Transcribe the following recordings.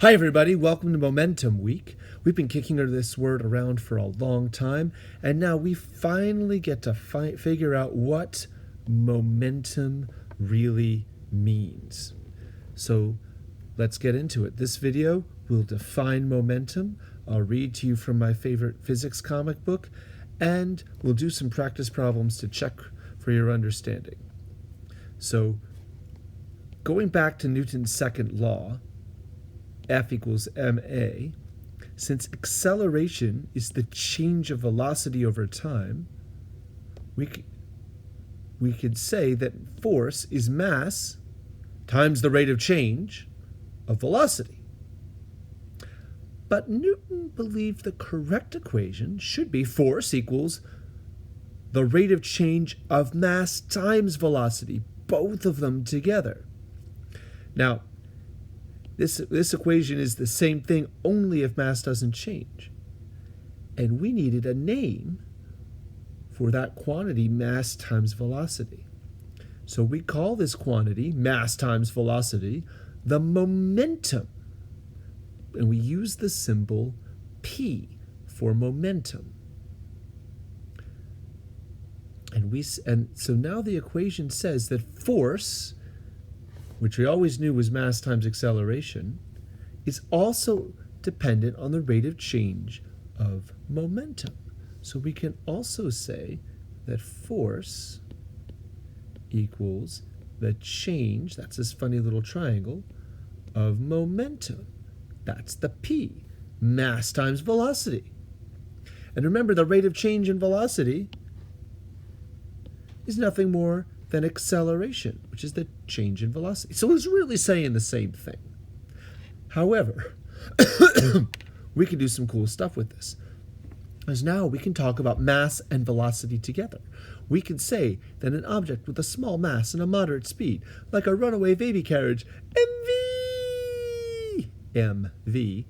Hi everybody, welcome to Momentum Week. We've been kicking this word around for a long time, and now we finally get to figure out what momentum really means. So let's get into it. This video will define momentum. I'll read to you from my favorite physics comic book, and we'll do some practice problems to check for your understanding. So going back to Newton's second law, F equals ma, since acceleration is the change of velocity over time, we could say that force is mass times the rate of change of velocity. But Newton believed the correct equation should be force equals the rate of change of mass times velocity, both of them together. Now, this equation is the same thing only if mass doesn't change. And we needed a name for that quantity, mass times velocity. So we call this quantity, mass times velocity, the momentum. And we use the symbol P for momentum. And so now the equation says that force, which we always knew was mass times acceleration, is also dependent on the rate of change of momentum. So we can also say that force equals the change, that's this funny little triangle, of momentum. That's the P, mass times velocity. And remember, the rate of change in velocity is nothing more than acceleration, which is the change in velocity. So it's really saying the same thing. However, we can do some cool stuff with this. As now we can talk about mass and velocity together. We can say that an object with a small mass and a moderate speed, like a runaway baby carriage, MV,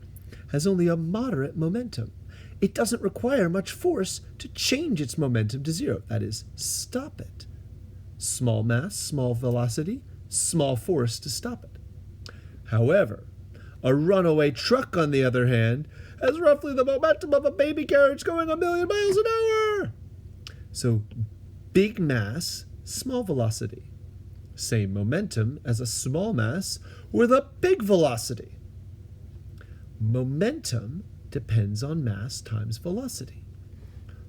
has only a moderate momentum. It doesn't require much force to change its momentum to zero. That is, stop it. Small mass, small velocity, small force to stop it. However, a runaway truck, on the other hand, has roughly the momentum of a baby carriage going 1,000,000 miles an hour. So, big mass, small velocity. Same momentum as a small mass with a big velocity. Momentum depends on mass times velocity.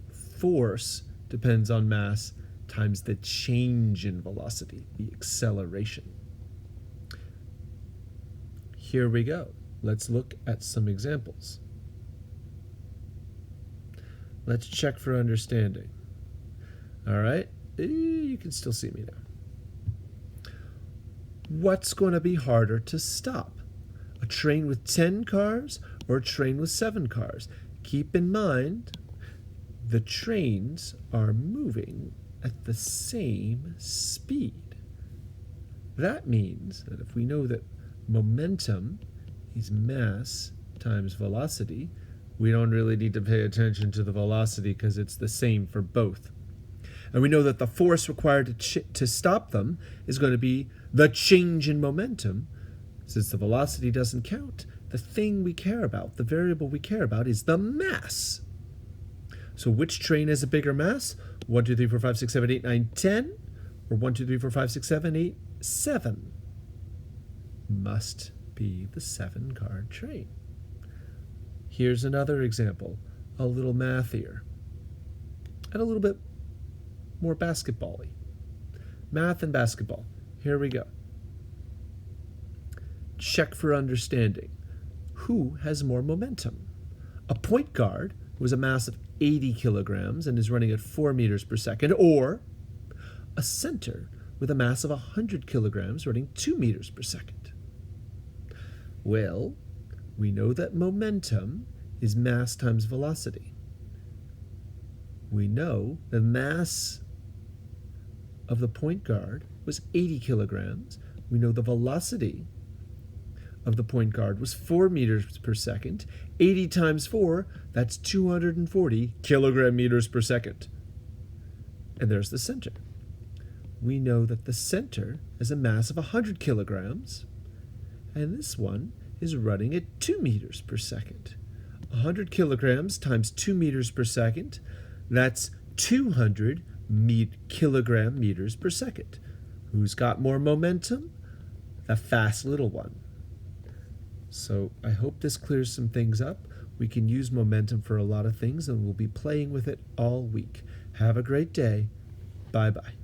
Force depends on mass times the change in velocity, the acceleration. Here we go. Let's look at some examples. Let's check for understanding. All right, you can still see me now. What's going to be harder to stop? A train with 10 cars or a train with 7 cars? Keep in mind, the trains are moving at the same speed. That means that if we know that momentum is mass times velocity, we don't really need to pay attention to the velocity because it's the same for both. And we know that the force required to stop them is going to be the change in momentum. Since the velocity doesn't count, the thing we care about, the variable we care about, is the mass. So which train has a bigger mass? 1, 2, 3, 4, 5, 6, 7, 8, 9, 10? Or 1, 2, 3, 4, 5, 6, 7, 8, 7? Must be the 7-car train. Here's another example, a little mathier, and a little bit more basketball-y. Math and basketball. Here we go. Check for understanding. Who has more momentum? A point guard who has a mass of 80 kilograms and is running at 4 meters per second, or a center with a mass of 100 kilograms running 2 meters per second? Well, we know that momentum is mass times velocity. We know the mass of the point guard was 80 kilograms. We know the velocity of the point guard was 4 meters per second. 80 times 4, that's 240 kilogram meters per second. And there's the center. We know that the center has a mass of 100 kilograms, and this one is running at 2 meters per second. 100 kilograms times 2 meters per second, that's 200 kilogram meters per second. Who's got more momentum? The fast little one. So I hope this clears some things up. We can use momentum for a lot of things, and we'll be playing with it all week. Have a great day. Bye-bye.